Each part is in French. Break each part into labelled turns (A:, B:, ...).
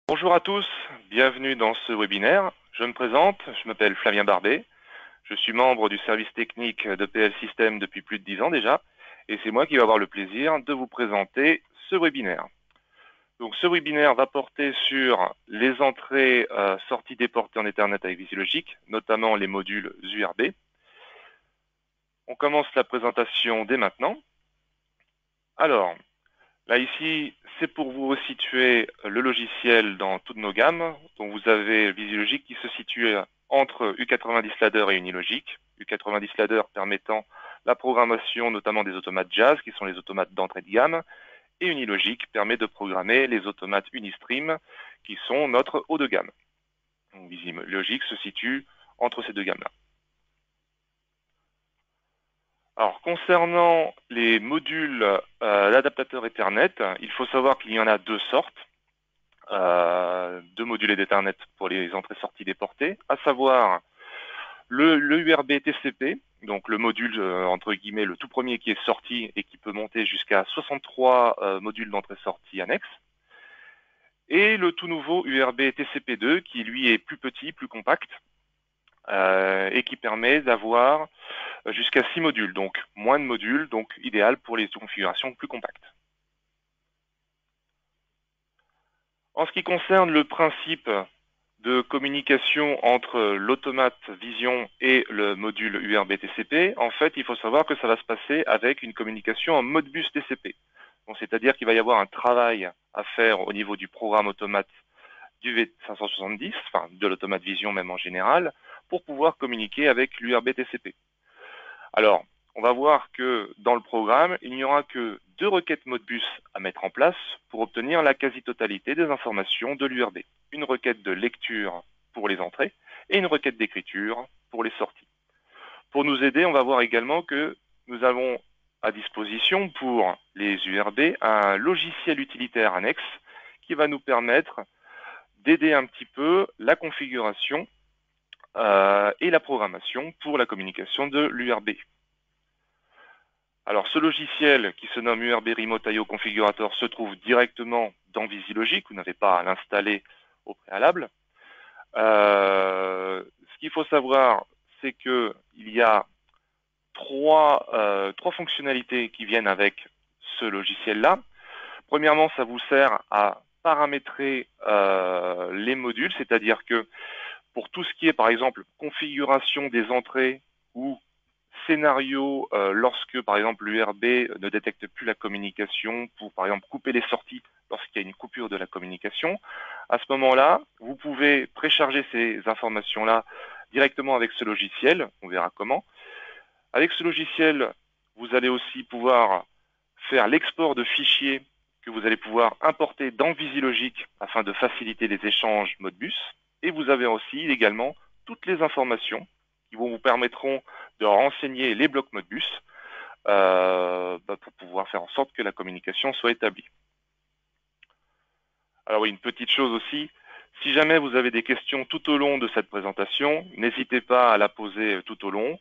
A: Bonjour à tous, bienvenue dans ce webinaire. Je me présente, je m'appelle Flavien Barbet. Je suis membre du service technique de PL System depuis plus de 10 ans déjà, et c'est moi qui vais avoir le plaisir de vous présenter ce webinaire. Donc ce webinaire va porter sur les entrées sorties déportées en Ethernet avec VisiLogic, notamment les modules USB. On commence la présentation dès maintenant. Alors, là ici, c'est pour vous resituer le logiciel dans toutes nos gammes. Donc vous avez VisiLogic qui se situe entre U90 Ladder et Unilogic. U90 Ladder permettant la programmation notamment des automates Jazz, qui sont les automates d'entrée de gamme, et Unilogic permet de programmer les automates Unistream, qui sont notre haut de gamme. Donc VisiLogic se situe entre ces deux gammes-là. Alors, concernant les modules d'adaptateur Ethernet, il faut savoir qu'il y en a deux sortes. Deux modules d'Ethernet pour les entrées-sorties déportées, à savoir le URB TCP, donc le module entre guillemets le tout premier qui est sorti et qui peut monter jusqu'à 63 modules d'entrée-sortie annexes, et le tout nouveau URB TCP2 qui lui est plus petit, plus compact, et qui permet d'avoir jusqu'à 6 modules, donc moins de modules, donc idéal pour les configurations plus compactes. En ce qui concerne le principe de communication entre l'automate Vision et le module URB TCP, en fait, il faut savoir que ça va se passer avec une communication en Modbus TCP. C'est-à-dire qu'il va y avoir un travail à faire au niveau du programme automate du V570, enfin de l'automate Vision même en général, pour pouvoir communiquer avec l'URB TCP. Alors, on va voir que dans le programme, il n'y aura que deux requêtes Modbus à mettre en place pour obtenir la quasi-totalité des informations de l'URB. Une requête de lecture pour les entrées et une requête d'écriture pour les sorties. Pour nous aider, on va voir également que nous avons à disposition pour les URB un logiciel utilitaire annexe qui va nous permettre d'aider un petit peu la configuration et la programmation pour la communication de l'URB. Alors ce logiciel qui se nomme URB Remote IO Configurator se trouve directement dans VisiLogic, vous n'avez pas à l'installer au préalable. Ce qu'il faut savoir, c'est qu'il y a trois fonctionnalités qui viennent avec ce logiciel-là. Premièrement, ça vous sert à paramétrer les modules, c'est-à-dire que pour tout ce qui est par exemple configuration des entrées ou scénario lorsque par exemple l'URB ne détecte plus la communication pour par exemple couper les sorties lorsqu'il y a une coupure de la communication, à ce moment-là, vous pouvez précharger ces informations-là directement avec ce logiciel, on verra comment. Avec ce logiciel, vous allez aussi pouvoir faire l'export de fichiers que vous allez pouvoir importer dans VisiLogic afin de faciliter les échanges Modbus. Et vous avez aussi également toutes les informations qui vous permettront de renseigner les blocs Modbus pour pouvoir faire en sorte que la communication soit établie. Alors oui, une petite chose aussi, si jamais vous avez des questions tout au long de cette présentation, n'hésitez pas à la poser tout au long.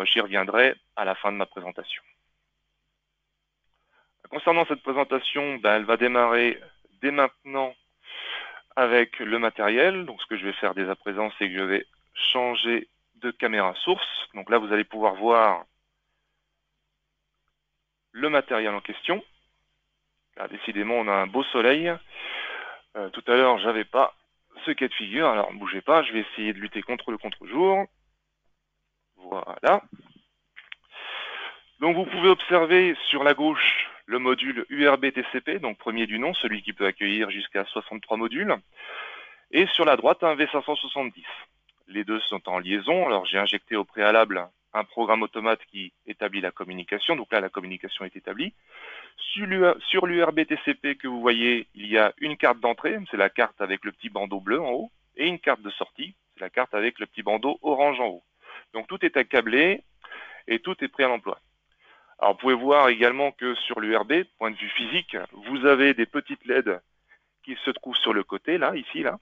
A: J'y reviendrai à la fin de ma présentation. Concernant cette présentation, elle va démarrer dès maintenant avec le matériel. Donc ce que je vais faire dès à présent, c'est que je vais changer de caméra source. Donc là, vous allez pouvoir voir le matériel en question. Là, décidément, on a un beau soleil. Tout à l'heure, j'avais pas ce cas de figure. Alors, ne bougez pas, je vais essayer de lutter contre le contre-jour. Voilà. Donc, vous pouvez observer sur la gauche le module URB TCP, donc premier du nom, celui qui peut accueillir jusqu'à 63 modules. Et sur la droite, un V570. Les deux sont en liaison. Alors, j'ai injecté au préalable un programme automate qui établit la communication. Donc là, la communication est établie. Sur l'URB TCP que vous voyez, il y a une carte d'entrée, c'est la carte avec le petit bandeau bleu en haut, et une carte de sortie, c'est la carte avec le petit bandeau orange en haut. Donc tout est accablé et tout est prêt à l'emploi. Alors vous pouvez voir également que sur l'URB, point de vue physique, vous avez des petites LED qui se trouvent sur le côté, là, ici, là.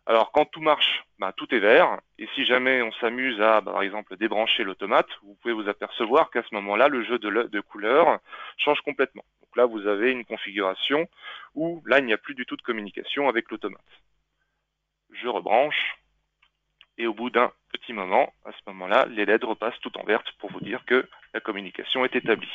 A: Alors quand tout marche, tout est vert, et si jamais on s'amuse à, par exemple, débrancher l'automate, vous pouvez vous apercevoir qu'à ce moment-là, le jeu de couleurs change complètement. Donc Donc là, vous avez une configuration où là, il n'y a plus du tout de communication avec l'automate. Je rebranche et au bout d'un petit moment, à ce moment-là, les LED repassent tout en verte pour vous dire que la communication est établie.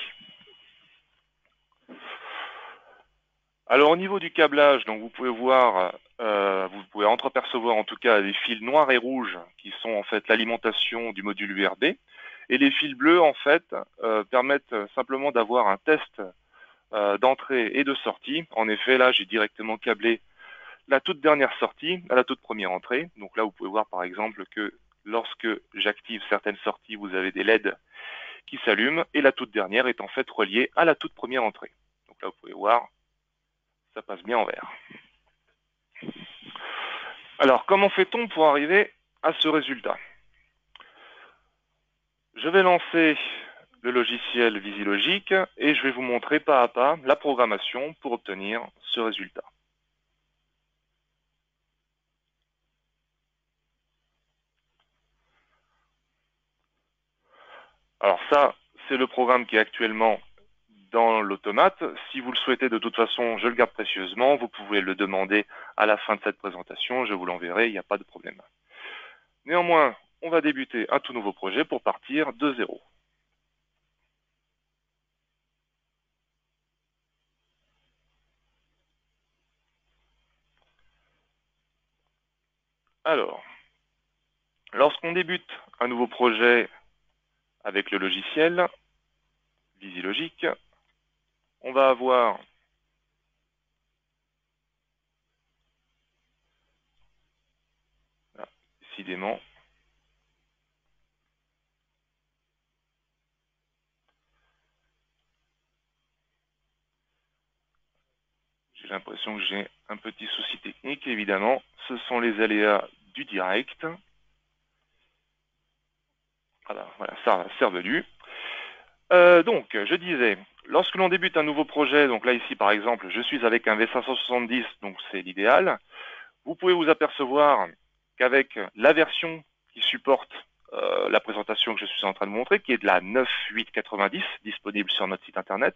A: Alors au niveau du câblage, donc vous pouvez voir, vous pouvez entreapercevoir en tout cas des fils noirs et rouges qui sont en fait l'alimentation du module URB, et les fils bleus en fait permettent simplement d'avoir un test d'entrée et de sortie. En effet, là j'ai directement câblé la toute dernière sortie à la toute première entrée. Donc là vous pouvez voir par exemple que lorsque j'active certaines sorties, vous avez des LED qui s'allument, et la toute dernière est en fait reliée à la toute première entrée. Donc là vous pouvez voir, ça passe bien en vert. Alors, comment fait-on pour arriver à ce résultat? Je vais lancer le logiciel VisiLogic et je vais vous montrer pas à pas la programmation pour obtenir ce résultat. Alors ça, c'est le programme qui est actuellement dans l'automate. Si vous le souhaitez, de toute façon, je le garde précieusement. Vous pouvez le demander à la fin de cette présentation. Je vous l'enverrai, il n'y a pas de problème. Néanmoins, on va débuter un tout nouveau projet pour partir de zéro. Alors, lorsqu'on débute un nouveau projet avec le logiciel VisiLogic, on va avoir là, décidément j'ai l'impression que j'ai un petit souci technique. Évidemment, ce sont les aléas du direct. Voilà, ça c'est revenu. Donc, je disais, lorsque l'on débute un nouveau projet, donc là ici par exemple, je suis avec un V570, donc c'est l'idéal. Vous pouvez vous apercevoir qu'avec la version qui supporte la présentation que je suis en train de montrer, qui est de la 9.8.90, disponible sur notre site internet,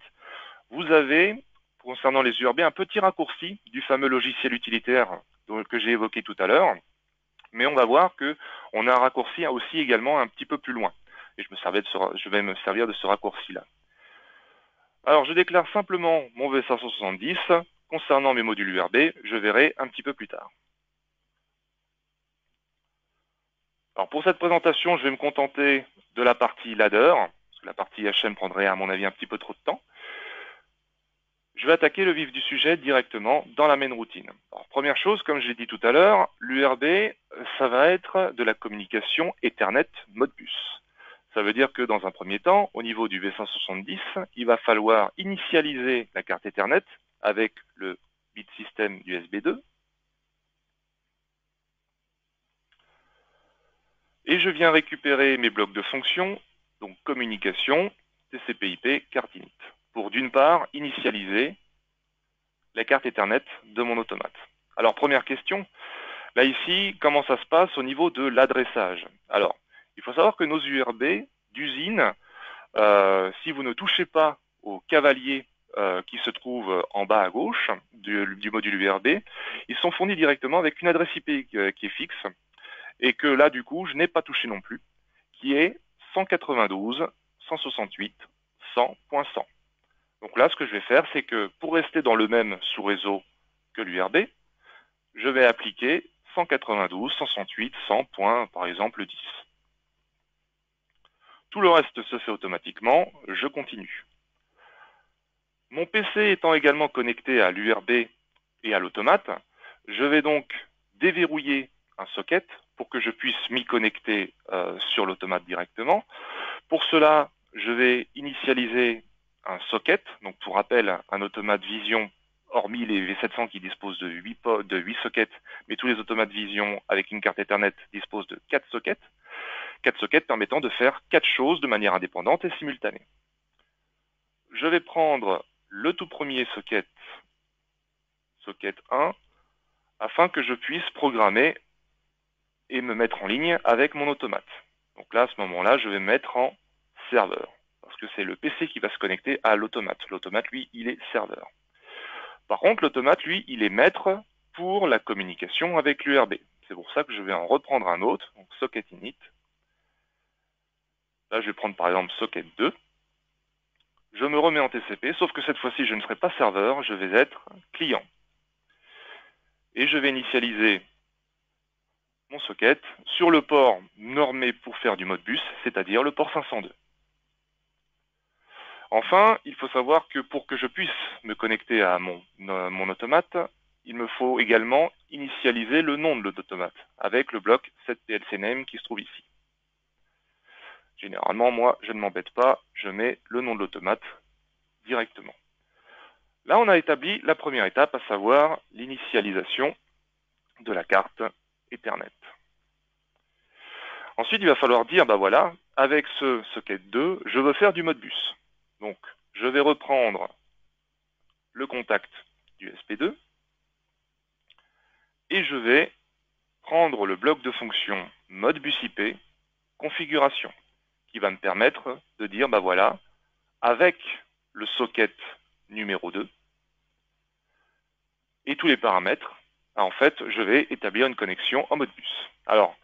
A: vous avez, concernant les URB, un petit raccourci du fameux logiciel utilitaire que j'ai évoqué tout à l'heure, mais on va voir qu'on a un raccourci aussi également un petit peu plus loin. Et je vais me servir de ce raccourci-là. Alors, je déclare simplement mon V570. Concernant mes modules URB, je verrai un petit peu plus tard. Alors, pour cette présentation, je vais me contenter de la partie ladder, parce que la partie HM prendrait, à mon avis, un petit peu trop de temps. Je vais attaquer le vif du sujet directement dans la main routine. Alors, première chose, comme je l'ai dit tout à l'heure, l'URB, ça va être de la communication Ethernet Modbus. Ça veut dire que dans un premier temps, au niveau du V570, il va falloir initialiser la carte Ethernet avec le bit système USB 2. Et je viens récupérer mes blocs de fonctions, donc communication, TCP/IP, carte init, pour d'une part initialiser la carte Ethernet de mon automate. Alors, première question, là ici, comment ça se passe au niveau de l'adressage? Alors, il faut savoir que nos URB d'usine, si vous ne touchez pas au cavalier qui se trouve en bas à gauche du module URB, ils sont fournis directement avec une adresse IP qui est fixe, et que là, du coup, je n'ai pas touché non plus, qui est 192.168.100.100. Donc là, ce que je vais faire, c'est que pour rester dans le même sous-réseau que l'URB, je vais appliquer 192.168.100. Par exemple 10. Tout le reste se fait automatiquement, je continue. Mon PC étant également connecté à l'URB et à l'automate, je vais donc déverrouiller un socket pour que je puisse m'y connecter sur l'automate directement. Pour cela, je vais initialiser un socket. Donc pour rappel, un automate Vision, hormis les V700 qui disposent de 8 sockets, mais tous les automates Vision avec une carte Ethernet disposent de 4 sockets. 4 sockets permettant de faire 4 choses de manière indépendante et simultanée. Je vais prendre le tout premier socket, socket 1, afin que je puisse programmer et me mettre en ligne avec mon automate. Donc là, à ce moment-là, je vais me mettre en serveur, parce que c'est le PC qui va se connecter à l'automate. L'automate, lui, il est serveur. Par contre, l'automate, lui, il est maître pour la communication avec l'URB. C'est pour ça que je vais en reprendre un autre, donc socket init. Là, je vais prendre par exemple socket 2. Je me remets en TCP, sauf que cette fois-ci, je ne serai pas serveur, je vais être client. Et je vais initialiser mon socket sur le port normé pour faire du Modbus, c'est-à-dire le port 502. Enfin, il faut savoir que pour que je puisse me connecter à mon automate, il me faut également initialiser le nom de l'automate avec le bloc setPLCName qui se trouve ici. Généralement, moi, je ne m'embête pas, je mets le nom de l'automate directement. Là, on a établi la première étape, à savoir l'initialisation de la carte Ethernet. Ensuite, il va falloir dire, bah voilà, avec ce socket 2, je veux faire du Modbus. Donc, je vais reprendre le contact du SP2 et je vais prendre le bloc de fonction ModBusIP configuration qui va me permettre de dire, bah voilà, avec le socket numéro 2 et tous les paramètres, en fait, je vais établir une connexion en Modbus. Alors,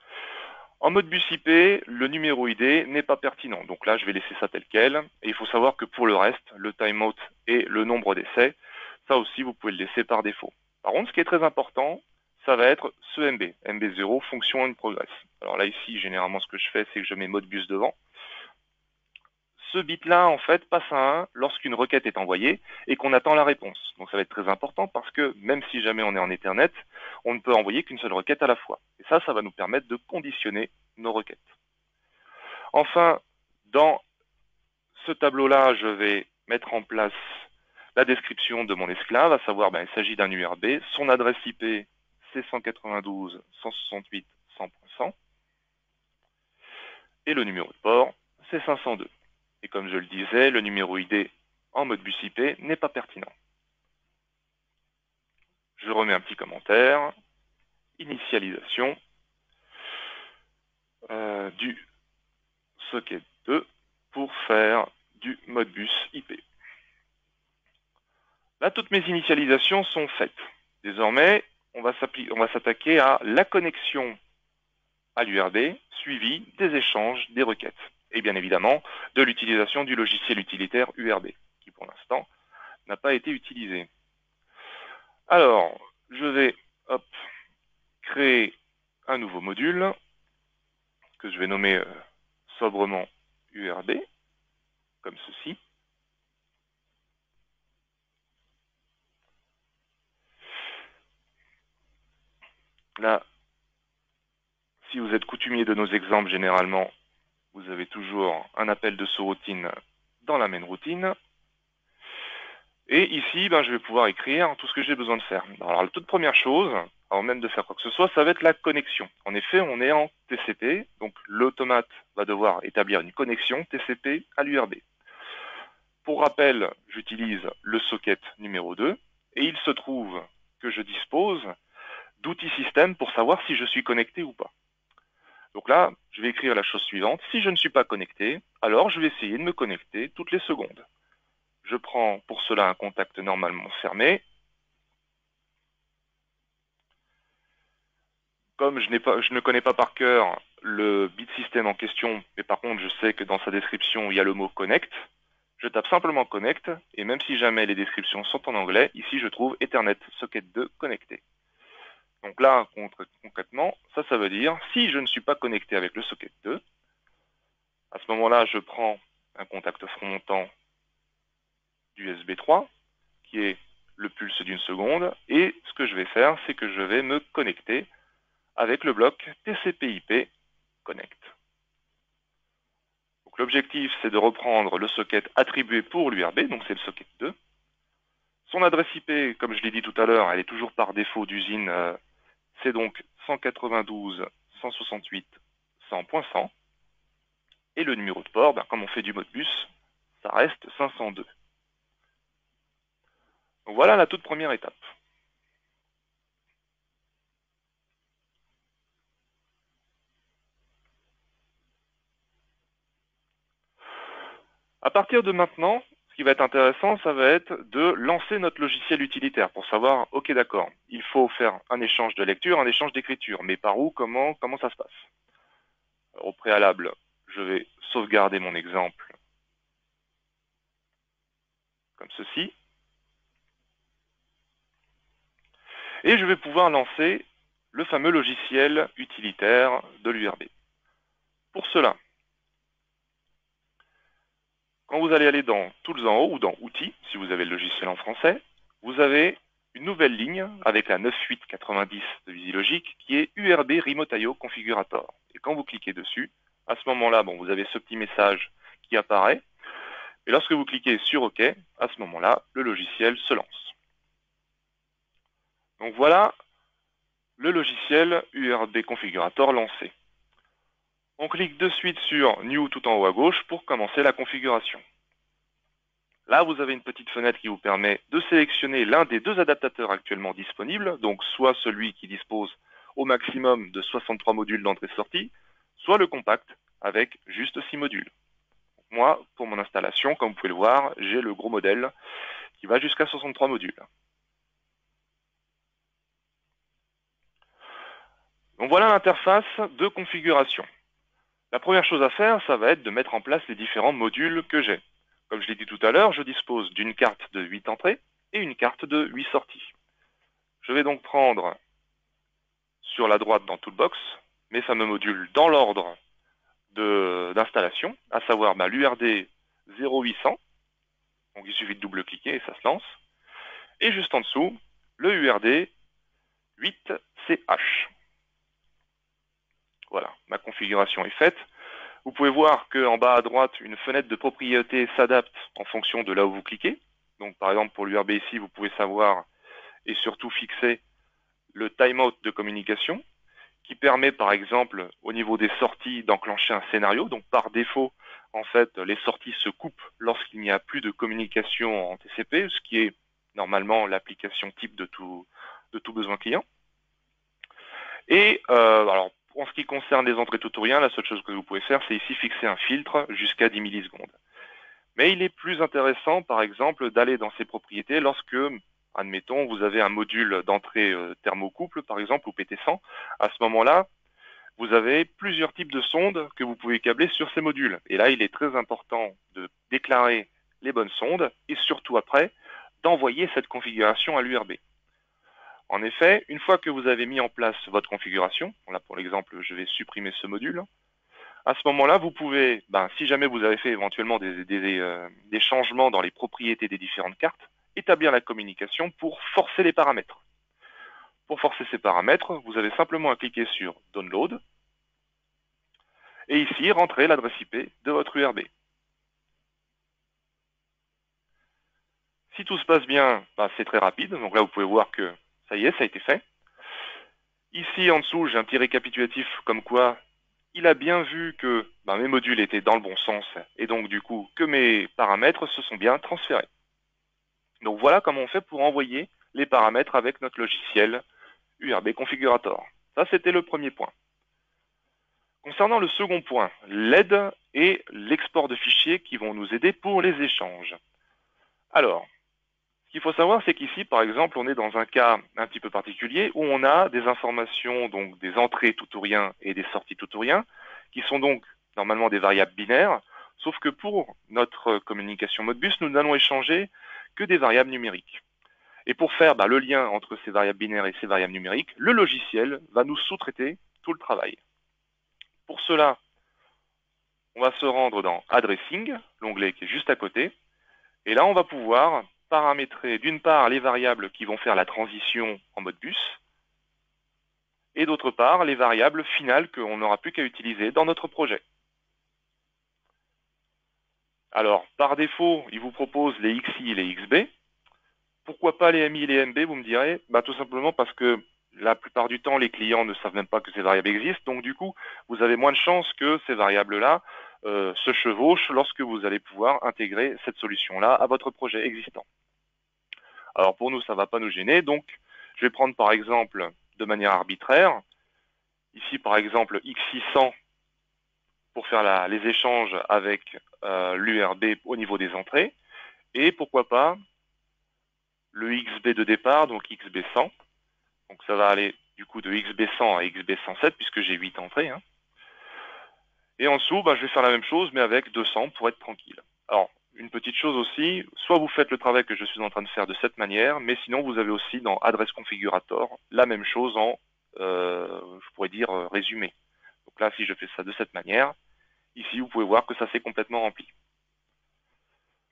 A: en Modbus IP, le numéro ID n'est pas pertinent. Donc là, je vais laisser ça tel quel. Et il faut savoir que pour le reste, le timeout et le nombre d'essais, ça aussi, vous pouvez le laisser par défaut. Par contre, ce qui est très important, ça va être ce MB. MB0, fonction in progress. Alors là, ici, généralement, ce que je fais, c'est que je mets Modbus devant. Ce bit-là, en fait, passe à 1 lorsqu'une requête est envoyée et qu'on attend la réponse. Donc ça va être très important parce que même si jamais on est en Ethernet, on ne peut envoyer qu'une seule requête à la fois. Et ça va nous permettre de conditionner nos requêtes. Enfin, dans ce tableau-là, je vais mettre en place la description de mon esclave, à savoir, il s'agit d'un URB, son adresse IP, c'est 192.168.100.100, et le numéro de port, c'est 502. Et comme je le disais, le numéro ID en Modbus IP n'est pas pertinent. Je remets un petit commentaire. Initialisation du socket 2 pour faire du Modbus IP. Là, toutes mes initialisations sont faites. Désormais, on va s'attaquer à la connexion à l'URB, suivi des échanges, des requêtes. Et bien évidemment, de l'utilisation du logiciel utilitaire URB, qui pour l'instant n'a pas été utilisé. Alors, je vais créer un nouveau module que je vais nommer sobrement URB, comme ceci. Là, si vous êtes coutumier de nos exemples, généralement, vous avez toujours un appel de sous-routine dans la main routine. Et ici, je vais pouvoir écrire tout ce que j'ai besoin de faire. Alors, la toute première chose, avant même de faire quoi que ce soit, ça va être la connexion. En effet, on est en TCP, donc l'automate va devoir établir une connexion TCP à l'URB. Pour rappel, j'utilise le socket numéro 2, et il se trouve que je dispose d'outils système pour savoir si je suis connecté ou pas. Donc là, je vais écrire la chose suivante. Si je ne suis pas connecté, alors je vais essayer de me connecter toutes les secondes. Je prends pour cela un contact normalement fermé. Comme je ne connais pas par cœur le bit système en question, mais par contre je sais que dans sa description il y a le mot connect, je tape simplement connect, et même si jamais les descriptions sont en anglais, ici je trouve Ethernet socket 2 connecté. Donc là, concrètement, ça veut dire, si je ne suis pas connecté avec le socket 2, à ce moment-là, je prends un contact front montant d'USB 3, qui est le pulse d'une seconde, et ce que je vais faire, c'est que je vais me connecter avec le bloc TCP/IP Connect. Donc l'objectif, c'est de reprendre le socket attribué pour l'URB, donc c'est le socket 2. Son adresse IP, comme je l'ai dit tout à l'heure, elle est toujours par défaut d'usine, c'est donc 192.168.100.100. Et le numéro de port, comme on fait du Modbus, ça reste 502. Donc voilà la toute première étape. À partir de maintenant, ce qui va être intéressant, ça va être de lancer notre logiciel utilitaire pour savoir, ok d'accord, il faut faire un échange de lecture, un échange d'écriture, mais par où, comment ça se passe? Alors, au préalable, je vais sauvegarder mon exemple comme ceci, et je vais pouvoir lancer le fameux logiciel utilitaire de l'URB. Pour cela, quand vous allez aller dans Tools en haut ou dans Outils, si vous avez le logiciel en français, vous avez une nouvelle ligne avec la 9890 de VisiLogic qui est URB Remote IO Configurator. Et quand vous cliquez dessus, à ce moment-là, bon, vous avez ce petit message qui apparaît. Et lorsque vous cliquez sur OK, à ce moment-là, le logiciel se lance. Donc voilà le logiciel URB Configurator lancé. On clique de suite sur New tout en haut à gauche pour commencer la configuration. Là, vous avez une petite fenêtre qui vous permet de sélectionner l'un des deux adaptateurs actuellement disponibles, donc soit celui qui dispose au maximum de 63 modules d'entrée-sortie, soit le compact avec juste 6 modules. Moi, pour mon installation, comme vous pouvez le voir, j'ai le gros modèle qui va jusqu'à 63 modules. Donc voilà l'interface de configuration. La première chose à faire, ça va être de mettre en place les différents modules que j'ai. Comme je l'ai dit tout à l'heure, je dispose d'une carte de 8 entrées et une carte de 8 sorties. Je vais donc prendre sur la droite dans Toolbox mes fameux modules dans l'ordre d'installation, à savoir l'URD 0800. Donc il suffit de double-cliquer et ça se lance. Et juste en dessous, le URD 8CH. Voilà, ma configuration est faite. Vous pouvez voir qu'en bas à droite, une fenêtre de propriété s'adapte en fonction de là où vous cliquez. Donc par exemple pour l'URB ici, vous pouvez savoir et surtout fixer le timeout de communication qui permet par exemple au niveau des sorties d'enclencher un scénario. Donc par défaut, en fait, les sorties se coupent lorsqu'il n'y a plus de communication en TCP, ce qui est normalement l'application type de tout besoin client. Et alors, en ce qui concerne les entrées tutoriels, la seule chose que vous pouvez faire, c'est ici fixer un filtre jusqu'à 10 millisecondes. Mais il est plus intéressant, par exemple, d'aller dans ces propriétés lorsque, admettons, vous avez un module d'entrée thermocouple, par exemple, ou PT100. À ce moment-là, vous avez plusieurs types de sondes que vous pouvez câbler sur ces modules. Et là, il est très important de déclarer les bonnes sondes et surtout après, d'envoyer cette configuration à l'URB. En effet, une fois que vous avez mis en place votre configuration, là pour l'exemple, je vais supprimer ce module, à ce moment-là, vous pouvez, si jamais vous avez fait éventuellement des changements dans les propriétés des différentes cartes, établir la communication pour forcer les paramètres. Pour forcer ces paramètres, vous avez simplement à cliquer sur Download et ici rentrer l'adresse IP de votre URB. Si tout se passe bien, c'est très rapide. Donc là, vous pouvez voir que ça y est, ça a été fait. Ici, en dessous, j'ai un petit récapitulatif comme quoi il a bien vu que mes modules étaient dans le bon sens et donc du coup que mes paramètres se sont bien transférés. Donc voilà comment on fait pour envoyer les paramètres avec notre logiciel URB Configurator. Ça, c'était le premier point. Concernant le second point, l'aide et l'export de fichiers qui vont nous aider pour les échanges. Alors, ce qu'il faut savoir, c'est qu'ici, par exemple, on est dans un cas un petit peu particulier où on a des informations, donc des entrées tutoriens et des sorties tutoriens, qui sont donc normalement des variables binaires, sauf que pour notre communication Modbus, nous n'allons échanger que des variables numériques. Et pour faire le lien entre ces variables binaires et ces variables numériques, le logiciel va nous sous-traiter tout le travail. Pour cela, on va se rendre dans Addressing, l'onglet qui est juste à côté, et là on va pouvoir paramétrer d'une part les variables qui vont faire la transition en mode bus, et d'autre part les variables finales qu'on n'aura plus qu'à utiliser dans notre projet. Alors, par défaut, il vous propose les XI et les XB. Pourquoi pas les MI et les MB, vous me direz? Tout simplement parce que la plupart du temps, les clients ne savent même pas que ces variables existent, donc du coup, vous avez moins de chances que ces variables-là se chevauchent lorsque vous allez pouvoir intégrer cette solution-là à votre projet existant. Alors pour nous, ça ne va pas nous gêner, donc je vais prendre par exemple de manière arbitraire, ici par exemple X600 pour faire les échanges avec l'URB au niveau des entrées, et pourquoi pas le XB de départ, donc XB100. Donc ça va aller du coup de XB100 à XB107 puisque j'ai 8 entrées. Hein. Et en dessous, je vais faire la même chose mais avec 200 pour être tranquille. Alors, une petite chose aussi, soit vous faites le travail que je suis en train de faire de cette manière, mais sinon vous avez aussi dans Adresse Configurator la même chose en, je pourrais dire, résumé. Donc là, si je fais ça de cette manière, ici vous pouvez voir que ça s'est complètement rempli.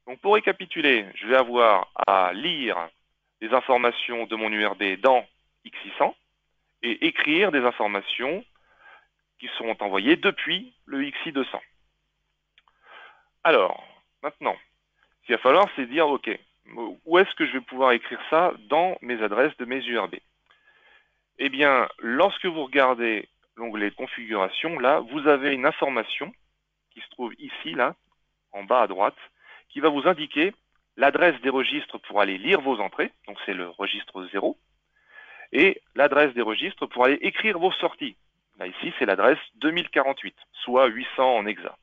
A: Donc pour récapituler, je vais avoir à lire des informations de mon URB dans X600 et écrire des informations qui seront envoyées depuis le XI200. Alors, maintenant, ce qu'il va falloir, c'est dire, OK, où est-ce que je vais pouvoir écrire ça dans mes adresses de mes URB? Eh bien, lorsque vous regardez l'onglet Configuration, là, vous avez une information qui se trouve ici, là, en bas à droite, qui va vous indiquer l'adresse des registres pour aller lire vos entrées, donc c'est le registre 0, et l'adresse des registres pour aller écrire vos sorties. Là, ici, c'est l'adresse 2048, soit 800 en hexa.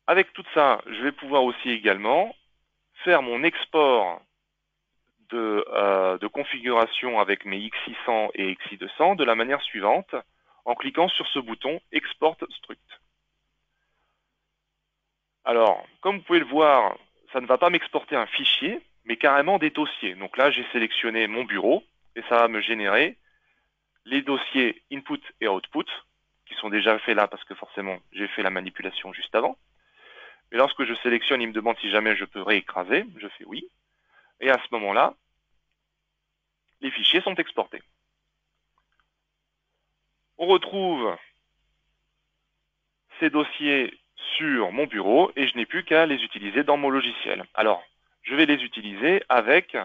A: Avec tout ça, je vais pouvoir aussi également faire mon export de configuration avec mes X600 et XI200 de la manière suivante, en cliquant sur ce bouton Export Struct. Alors, comme vous pouvez le voir, ça ne va pas m'exporter un fichier, mais carrément des dossiers. Donc là, j'ai sélectionné mon bureau, et ça va me générer les dossiers input et output, qui sont déjà faits là parce que forcément j'ai fait la manipulation juste avant. Mais lorsque je sélectionne, il me demande si jamais je peux réécraser, je fais oui. Et à ce moment-là, les fichiers sont exportés. On retrouve ces dossiers sur mon bureau et je n'ai plus qu'à les utiliser dans mon logiciel. Alors, je vais les utiliser avec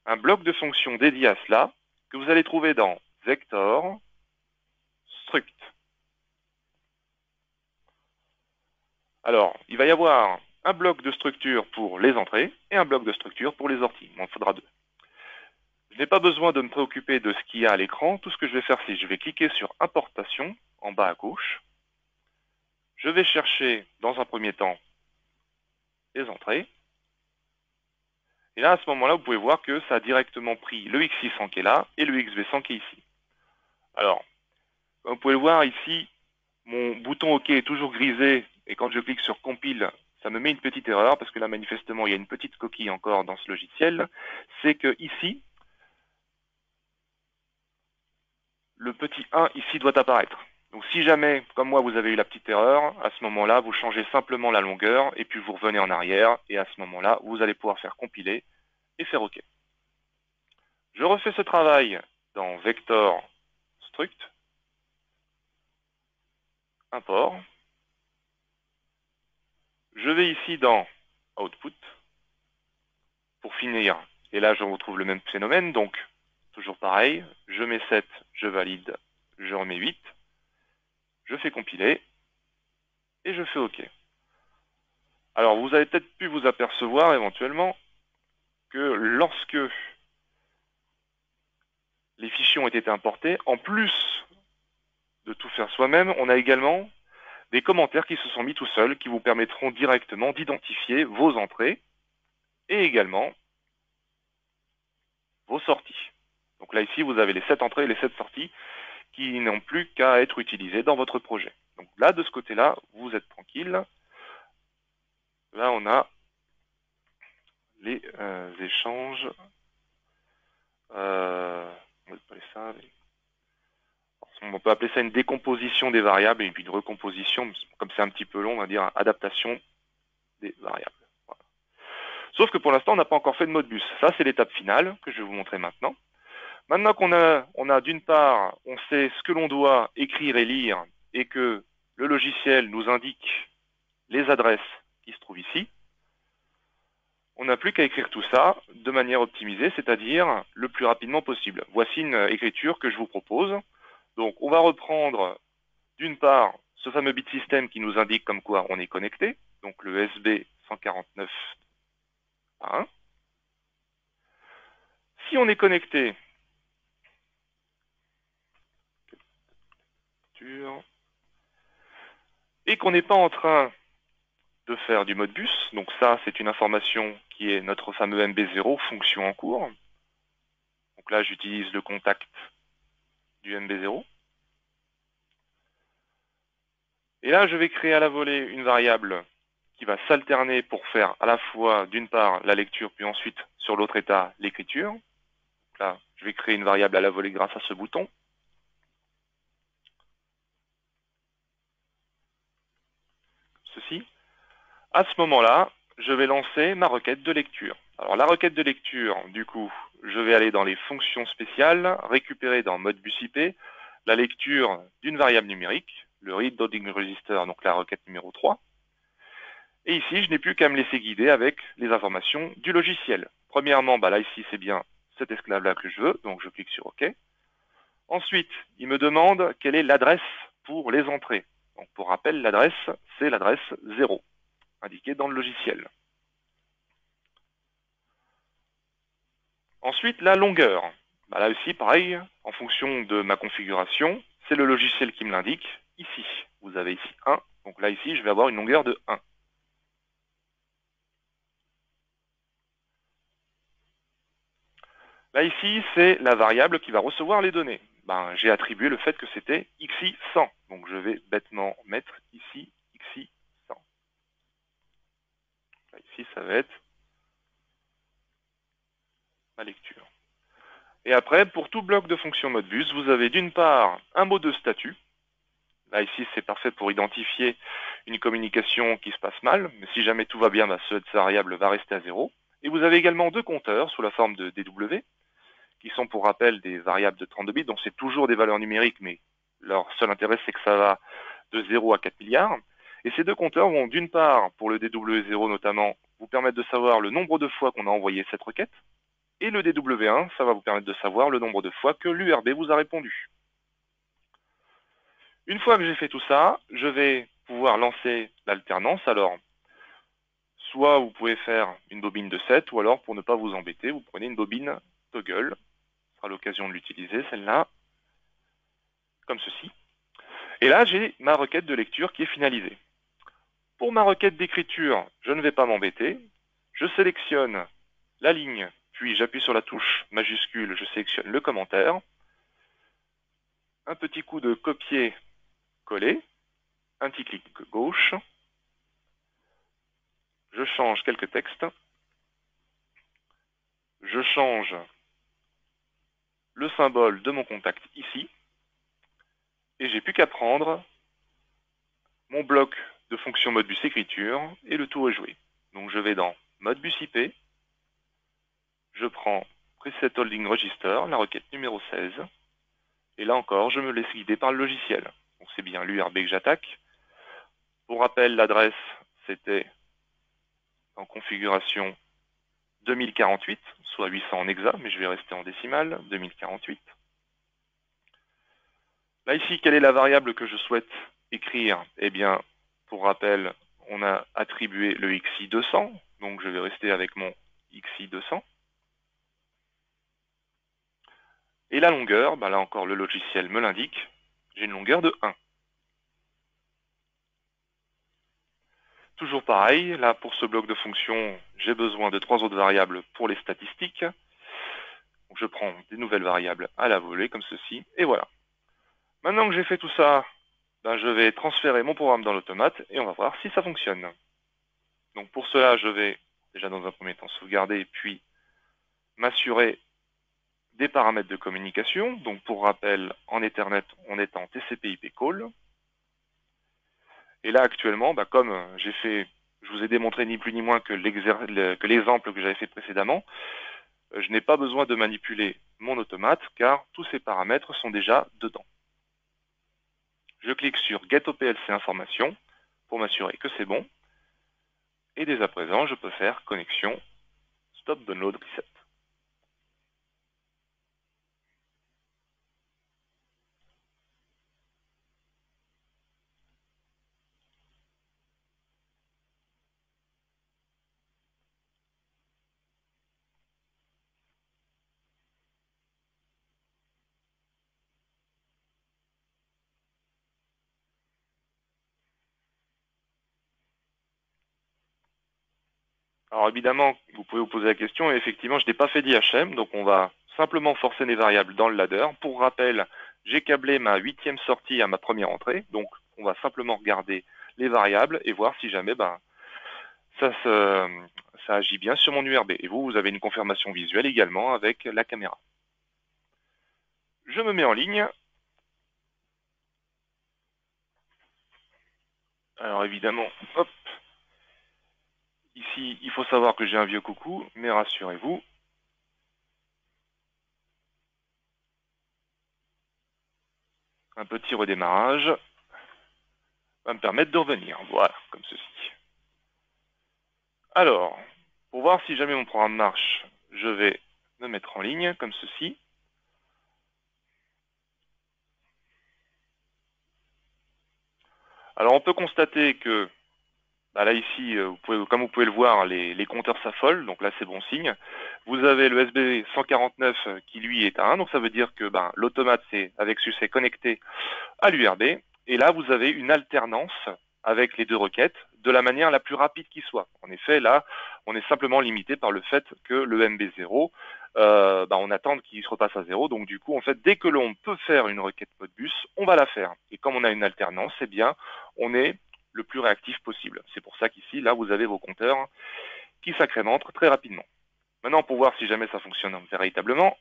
A: un bloc de fonctions dédié à cela que vous allez trouver dans Vector, Struct. Alors, il va y avoir un bloc de structure pour les entrées et un bloc de structure pour les sorties. Il m'en faudra deux. Je n'ai pas besoin de me préoccuper de ce qu'il y a à l'écran. Tout ce que je vais faire, c'est que je vais cliquer sur Importation en bas à gauche. Je vais chercher dans un premier temps les entrées. Et là, à ce moment-là, vous pouvez voir que ça a directement pris le X600 qui est là et le XB100 qui est ici. Alors, comme vous pouvez le voir ici, mon bouton OK est toujours grisé et quand je clique sur Compile, ça me met une petite erreur parce que là, manifestement, il y a une petite coquille encore dans ce logiciel. C'est que ici, le petit 1 ici doit apparaître. Donc si jamais, comme moi, vous avez eu la petite erreur, à ce moment-là, vous changez simplement la longueur et puis vous revenez en arrière et à ce moment-là, vous allez pouvoir faire compiler et faire OK. Je refais ce travail dans Vector Struct, Import. Je vais ici dans Output pour finir. Et là, je retrouve le même phénomène. Donc, toujours pareil, je mets 7, je valide, je remets 8, je fais compiler et je fais OK. Alors, vous avez peut-être pu vous apercevoir éventuellement que lorsque les fichiers ont été importés, en plus de tout faire soi-même, on a également des commentaires qui se sont mis tout seuls, qui vous permettront directement d'identifier vos entrées et également vos sorties. Donc là, ici, vous avez les 7 entrées et les 7 sorties qui n'ont plus qu'à être utilisées dans votre projet. Donc là, de ce côté-là, vous êtes tranquille. Là, on a les échanges. On va appeler ça. On peut appeler ça une décomposition des variables et puis une recomposition, comme c'est un petit peu long, on va dire adaptation des variables. Voilà. Sauf que pour l'instant, on n'a pas encore fait de Modbus. Ça, c'est l'étape finale que je vais vous montrer maintenant. Maintenant qu'on a d'une part, on sait ce que l'on doit écrire et lire et que le logiciel nous indique les adresses qui se trouvent ici, on n'a plus qu'à écrire tout ça de manière optimisée, c'est-à-dire le plus rapidement possible. Voici une écriture que je vous propose. Donc, on va reprendre d'une part ce fameux bit system qui nous indique comme quoi on est connecté, donc le SB 149.1. Si on est connecté, et qu'on n'est pas en train de faire du Modbus. Donc ça, c'est une information qui est notre fameux MB0, fonction en cours. Donc là, j'utilise le contact du MB0. Et là, je vais créer à la volée une variable qui va s'alterner pour faire à la fois, d'une part, la lecture, puis ensuite, sur l'autre état, l'écriture. Donc là, je vais créer une variable à la volée grâce à ce bouton. Ceci. À ce moment-là, je vais lancer ma requête de lecture. Alors la requête de lecture, du coup, je vais aller dans les fonctions spéciales, récupérer dans Modbus IP la lecture d'une variable numérique, le read loading register, donc la requête numéro 3. Et ici, je n'ai plus qu'à me laisser guider avec les informations du logiciel. Premièrement, là ici, c'est bien cet esclave-là que je veux, donc je clique sur OK. Ensuite, il me demande quelle est l'adresse pour les entrées. Donc pour rappel, l'adresse, c'est l'adresse 0, indiquée dans le logiciel. Ensuite, la longueur. Là aussi, pareil, en fonction de ma configuration, c'est le logiciel qui me l'indique. Ici, vous avez ici 1. Donc là, ici, je vais avoir une longueur de 1. Là, ici, c'est la variable qui va recevoir les données. J'ai attribué le fait que c'était XI100. Donc je vais bêtement mettre ici XI100. Là, ici, ça va être ma lecture. Et après, pour tout bloc de fonction Modbus, vous avez d'une part un mot de statut. Là, ici, c'est parfait pour identifier une communication qui se passe mal. Mais si jamais tout va bien, cette variable va rester à 0. Et vous avez également deux compteurs sous la forme de DW, qui sont pour rappel des variables de 32 bits. Donc c'est toujours des valeurs numériques, mais leur seul intérêt, c'est que ça va de 0 à 4 milliards. Et ces deux compteurs vont d'une part, pour le DW0 notamment, vous permettre de savoir le nombre de fois qu'on a envoyé cette requête. Et le DW1, ça va vous permettre de savoir le nombre de fois que l'URB vous a répondu. Une fois que j'ai fait tout ça, je vais pouvoir lancer l'alternance. Alors, soit vous pouvez faire une bobine de 7, ou alors, pour ne pas vous embêter, vous prenez une bobine toggle. Ce sera l'occasion de l'utiliser, celle-là, comme ceci. Et là, j'ai ma requête de lecture qui est finalisée. Pour ma requête d'écriture, je ne vais pas m'embêter. Je sélectionne la ligne, puis j'appuie sur la touche majuscule, je sélectionne le commentaire. Un petit coup de copier-coller, un petit clic gauche. Je change quelques textes. Je change le symbole de mon contact ici. Et j'ai plus qu'à prendre mon bloc de fonction Modbus écriture et le tour est joué. Donc je vais dans Modbus IP. Je prends Preset Holding Register, la requête numéro 16. Et là encore, je me laisse guider par le logiciel. Donc c'est bien l'URB que j'attaque. Pour rappel, l'adresse, c'était en configuration 2048, soit 800 en hexa, mais je vais rester en décimale, 2048. Là, ici, quelle est la variable que je souhaite écrire? Eh bien, pour rappel, on a attribué le XI200, donc je vais rester avec mon XI200. Et la longueur, là encore, le logiciel me l'indique, j'ai une longueur de 1. Toujours pareil, là, pour ce bloc de fonctions, j'ai besoin de 3 autres variables pour les statistiques. Donc, je prends des nouvelles variables à la volée, comme ceci, et voilà. Maintenant que j'ai fait tout ça, je vais transférer mon programme dans l'automate et on va voir si ça fonctionne. Donc pour cela, je vais déjà dans un premier temps sauvegarder puis m'assurer des paramètres de communication. Donc pour rappel, en Ethernet, on est en TCP/IP call. Et là actuellement, comme je vous ai démontré ni plus ni moins que l'exemple que j'avais fait précédemment, je n'ai pas besoin de manipuler mon automate car tous ces paramètres sont déjà dedans. Je clique sur Get OPLC Information pour m'assurer que c'est bon. Et dès à présent, je peux faire connexion Stop Download Reset. Alors évidemment, vous pouvez vous poser la question, et effectivement, je n'ai pas fait d'IHM, donc on va simplement forcer les variables dans le ladder. Pour rappel, j'ai câblé ma 8e sortie à ma première entrée, donc on va simplement regarder les variables et voir si jamais ça, ça agit bien sur mon URB. Et vous avez une confirmation visuelle également avec la caméra. Je me mets en ligne. Alors évidemment, hop, ici, il faut savoir que j'ai un vieux coucou, mais rassurez-vous, un petit redémarrage va me permettre de revenir. Voilà, comme ceci. Alors, pour voir si jamais mon programme marche, je vais me mettre en ligne, comme ceci. Alors, on peut constater que, là ici, comme vous pouvez le voir, les compteurs s'affolent, donc là c'est bon signe. Vous avez le SB 149 qui lui est à 1, donc ça veut dire que l'automate s'est avec succès connecté à l'URB. Et là, vous avez une alternance avec les deux requêtes de la manière la plus rapide qui soit. En effet, là, on est simplement limité par le fait que le MB0, on attend qu'il se repasse à 0. Donc du coup, en fait, dès que l'on peut faire une requête Modbus, on va la faire. Et comme on a une alternance, eh bien, on est le plus réactif possible. C'est pour ça qu'ici, là, vous avez vos compteurs qui s'incrémentent très rapidement. Maintenant, pour voir si jamais ça fonctionne véritablement,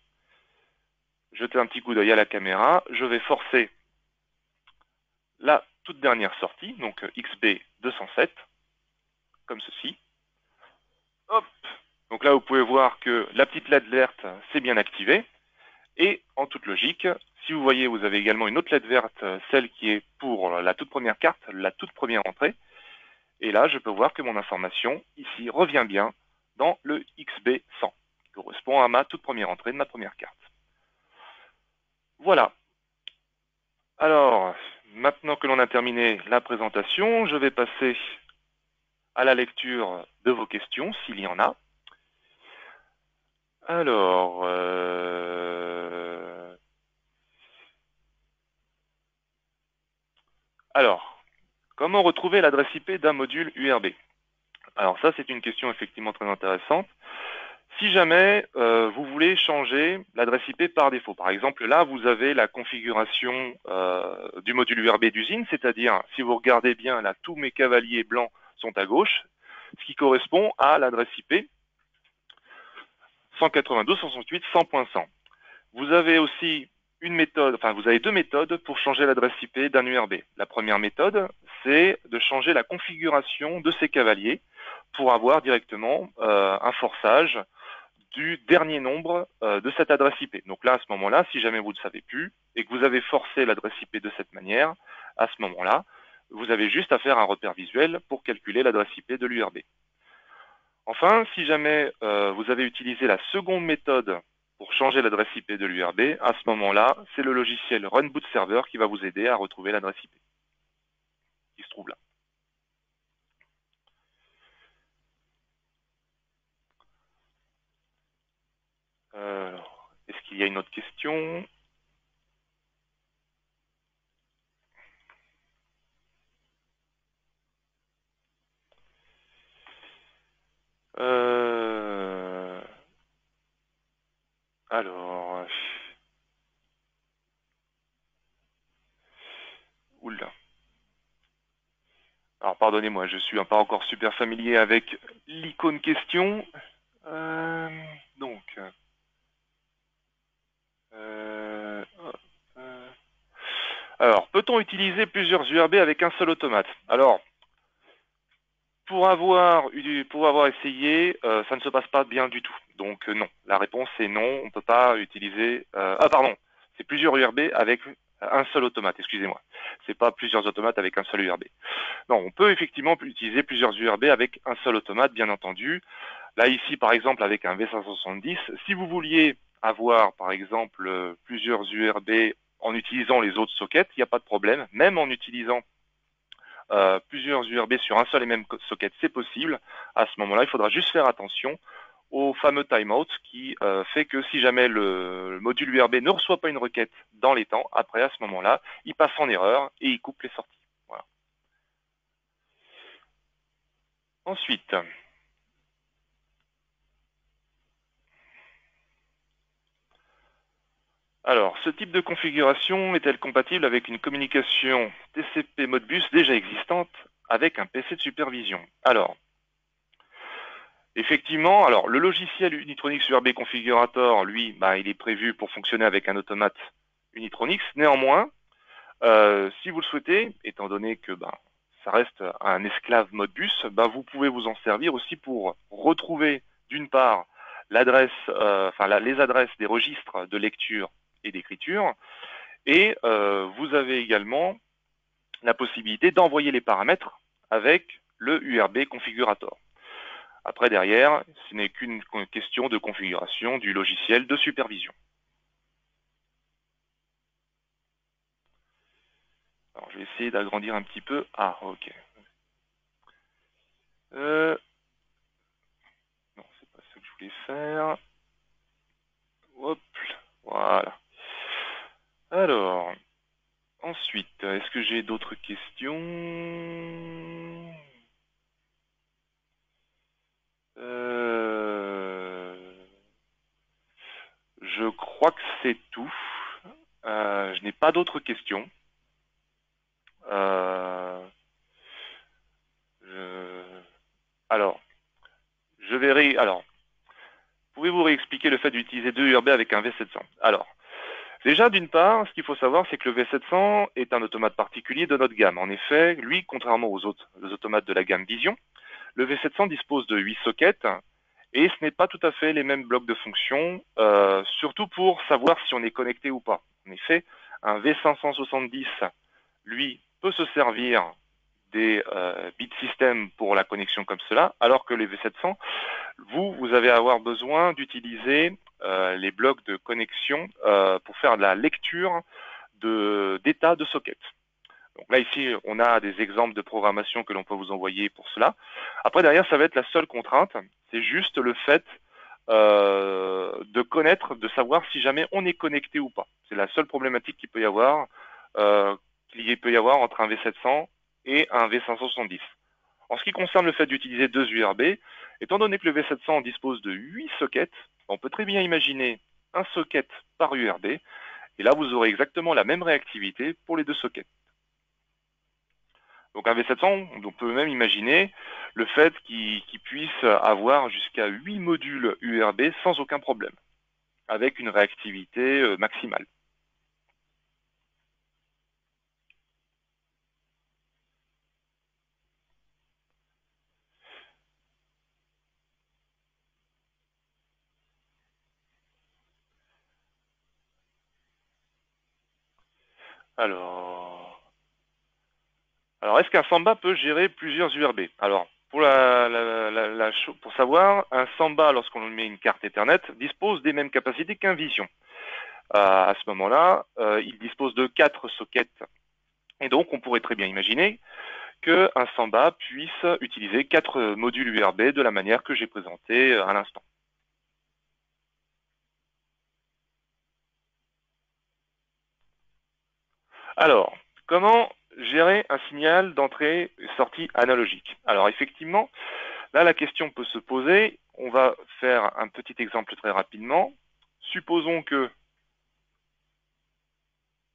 A: jetez un petit coup d'œil à la caméra. Je vais forcer la toute dernière sortie, donc XB 207, comme ceci. Hop. Donc là, vous pouvez voir que la petite LED verte s'est bien activée. Et en toute logique, si vous voyez, vous avez également une autre LED verte, celle qui est pour la toute première carte, la toute première entrée. Et là, je peux voir que mon information, ici, revient bien dans le XB 100, qui correspond à ma toute première entrée de ma première carte. Voilà. Alors, maintenant que l'on a terminé la présentation, je vais passer à la lecture de vos questions, s'il y en a. Alors, comment retrouver l'adresse IP d'un module URB? Alors ça, c'est une question effectivement très intéressante. Si jamais vous voulez changer l'adresse IP par défaut, par exemple là, vous avez la configuration du module URB d'usine, c'est-à-dire, si vous regardez bien, là, tous mes cavaliers blancs sont à gauche, ce qui correspond à l'adresse IP 192.168.100.100. Vous avez aussi une méthode, enfin vous avez deux méthodes pour changer l'adresse IP d'un URB. La première méthode, c'est de changer la configuration de ces cavaliers pour avoir directement un forçage du dernier nombre de cette adresse IP. Donc là, à ce moment-là, si jamais vous ne savez plus et que vous avez forcé l'adresse IP de cette manière, à ce moment-là, vous avez juste à faire un repère visuel pour calculer l'adresse IP de l'URB. Enfin, si jamais vous avez utilisé la seconde méthode pour changer l'adresse IP de l'URB, à ce moment-là, c'est le logiciel Run Boot Server qui va vous aider à retrouver l'adresse IP qui se trouve là. Est-ce qu'il y a une autre question? Alors, oula. Alors, pardonnez-moi, je suis pas encore super familier avec l'icône question. Euh, donc, euh, euh, alors, peut-on utiliser plusieurs URB avec un seul automate? Alors, pour avoir essayé, ça ne se passe pas bien du tout. Donc non, la réponse est non, on ne peut pas utiliser... pardon, c'est plusieurs URB avec un seul automate, excusez-moi. C'est pas plusieurs automates avec un seul URB. Non, on peut effectivement utiliser plusieurs URB avec un seul automate, bien entendu. Là, ici, par exemple, avec un V570, si vous vouliez avoir, par exemple, plusieurs URB en utilisant les autres sockets, il n'y a pas de problème. Même en utilisant plusieurs URB sur un seul et même socket, c'est possible. À ce moment-là, il faudra juste faire attention au fameux timeout qui fait que si jamais le module URB ne reçoit pas une requête dans les temps, après, à ce moment-là, il passe en erreur et il coupe les sorties. Voilà. Ensuite, Alors, ce type de configuration est-elle compatible avec une communication TCP Modbus déjà existante avec un PC de supervision? Alors, effectivement, alors le logiciel Unitronics URB Configurator, lui, il est prévu pour fonctionner avec un automate Unitronics. Néanmoins, si vous le souhaitez, étant donné que ça reste un esclave Modbus, vous pouvez vous en servir aussi pour retrouver d'une part l'adresse, les adresses des registres de lecture et d'écriture, et vous avez également la possibilité d'envoyer les paramètres avec le URB configurator. Après, derrière, ce n'est qu'une question de configuration du logiciel de supervision. Alors, je vais essayer d'agrandir un petit peu. Ah, ok. Non, c'est pas ce que je voulais faire. Hop, voilà. Alors, ensuite, est-ce que j'ai d'autres questions? Je crois que c'est tout. Je n'ai pas d'autres questions. Alors, je verrai. Alors, pouvez-vous réexpliquer le fait d'utiliser deux URB avec un V700? Alors, déjà, d'une part, ce qu'il faut savoir, c'est que le V700 est un automate particulier de notre gamme. En effet, lui, contrairement aux autres automates de la gamme Vision, le V700 dispose de 8 sockets et ce n'est pas tout à fait les mêmes blocs de fonction, surtout pour savoir si on est connecté ou pas. En effet, un V570, lui, peut se servir des bit systems pour la connexion comme cela, alors que les V700, vous allez avoir besoin d'utiliser les blocs de connexion pour faire de la lecture d'état de socket. Donc là, ici, on a des exemples de programmation que l'on peut vous envoyer pour cela. Après, derrière, ça va être la seule contrainte. C'est juste le fait de connaître, de savoir si jamais on est connecté ou pas. C'est la seule problématique qu'il peut y avoir, entre un V700 et un V570. En ce qui concerne le fait d'utiliser deux URB, étant donné que le V700 dispose de 8 sockets, on peut très bien imaginer un socket par URB, et là vous aurez exactement la même réactivité pour les deux sockets. Donc un V700, on peut même imaginer le fait qu'il puisse avoir jusqu'à 8 modules URB sans aucun problème, avec une réactivité maximale. Alors est-ce qu'un Samba peut gérer plusieurs URB? Alors, pour savoir, un Samba, lorsqu'on met une carte Ethernet, dispose des mêmes capacités qu'un Vision. À ce moment-là, il dispose de 4 sockets. Et donc, on pourrait très bien imaginer qu'un Samba puisse utiliser 4 modules URB de la manière que j'ai présentée à l'instant. Alors, comment gérer un signal d'entrée et sortie analogique? Alors, effectivement, là, la question peut se poser. On va faire un petit exemple très rapidement. Supposons que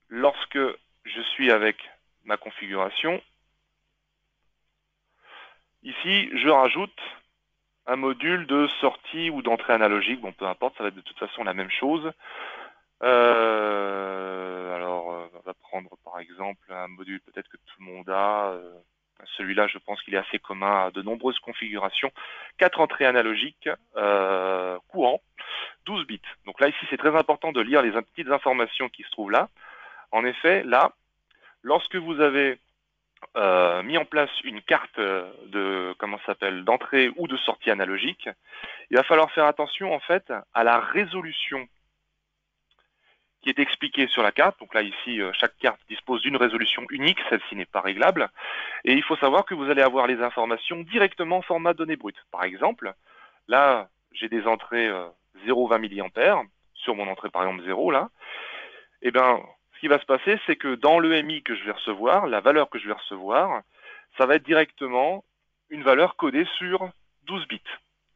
A: lorsque je suis avec ma configuration, ici, je rajoute un module de sortie ou d'entrée analogique. Bon, peu importe, ça va être de toute façon la même chose. On va prendre par exemple un module peut-être que tout le monde a. Celui-là, je pense qu'il est assez commun à de nombreuses configurations. 4 entrées analogiques courant, 12 bits. Donc là, ici, c'est très important de lire les petites informations qui se trouvent là. En effet, là, lorsque vous avez mis en place une carte d'entrée ou de sortie analogique, il va falloir faire attention en fait à la résolution qui est expliquée sur la carte. Donc là, ici, chaque carte dispose d'une résolution unique, celle-ci n'est pas réglable. Et il faut savoir que vous allez avoir les informations directement en format données brutes. Par exemple, là, j'ai des entrées 0,20 mA sur mon entrée par exemple 0 là. Et bien, ce qui va se passer, c'est que dans l'EMI que je vais recevoir, la valeur que je vais recevoir, ça va être directement une valeur codée sur 12 bits.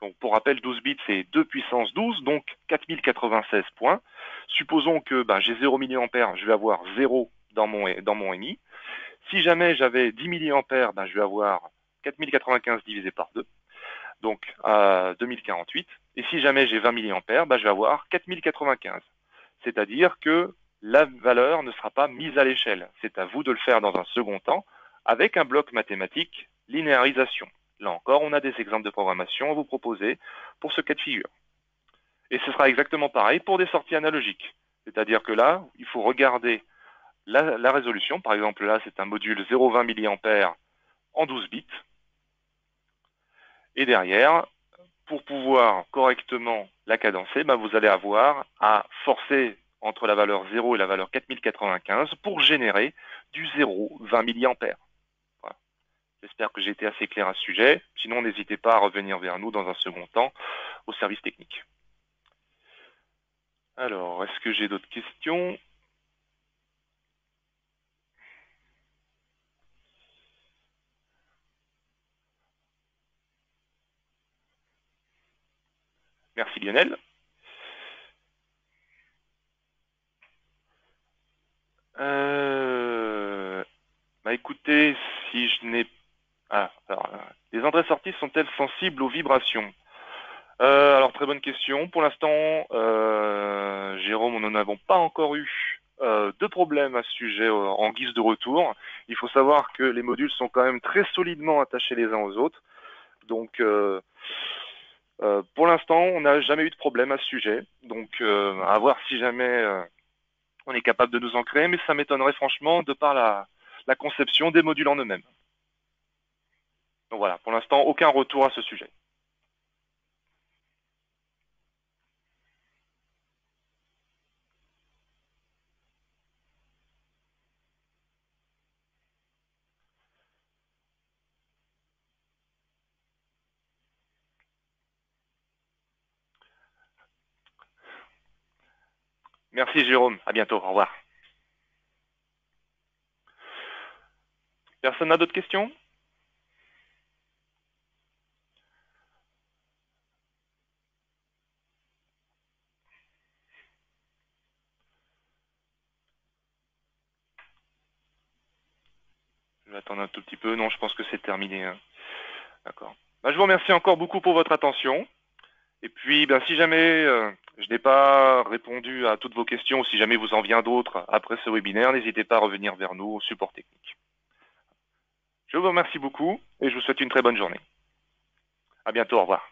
A: Donc, pour rappel, 12 bits, c'est 2 puissance 12, donc 4096 points. Supposons que j'ai 0 mA, je vais avoir 0 dans mon MI. Si jamais j'avais 10 mA, je vais avoir 4095 divisé par 2, donc 2048. Et si jamais j'ai 20 mA, je vais avoir 4095. C'est-à-dire que la valeur ne sera pas mise à l'échelle. C'est à vous de le faire dans un second temps avec un bloc mathématique linéarisation. Là encore, on a des exemples de programmation à vous proposer pour ce cas de figure. Et ce sera exactement pareil pour des sorties analogiques. C'est-à-dire que là, il faut regarder la résolution. Par exemple, là, c'est un module 0,20 mA en 12 bits. Et derrière, pour pouvoir correctement la cadencer, vous allez avoir à forcer entre la valeur 0 et la valeur 4095 pour générer du 0,20 mA. Voilà. J'espère que j'ai été assez clair à ce sujet. Sinon, n'hésitez pas à revenir vers nous dans un second temps au service technique. Alors, est-ce que j'ai d'autres questions? Merci Lionel. Écoutez, si je n'ai... les entrées-sorties sont-elles sensibles aux vibrations? Alors, très bonne question. Pour l'instant, Jérôme, nous n'avons pas encore eu de problème à ce sujet en guise de retour. Il faut savoir que les modules sont quand même très solidement attachés les uns aux autres. Donc, pour l'instant, on n'a jamais eu de problème à ce sujet. Donc, à voir si jamais on est capable de nous en créer, mais ça m'étonnerait franchement de par la conception des modules en eux-mêmes. Donc voilà, pour l'instant, aucun retour à ce sujet. Merci Jérôme, à bientôt, au revoir. Personne n'a d'autres questions? Je vais attendre un tout petit peu. Non, je pense que c'est terminé. Hein. D'accord. Je vous remercie encore beaucoup pour votre attention. Et puis, si jamais je n'ai pas répondu à toutes vos questions, ou si jamais vous en vient d'autres après ce webinaire, n'hésitez pas à revenir vers nous au support technique. Je vous remercie beaucoup et je vous souhaite une très bonne journée. À bientôt, au revoir.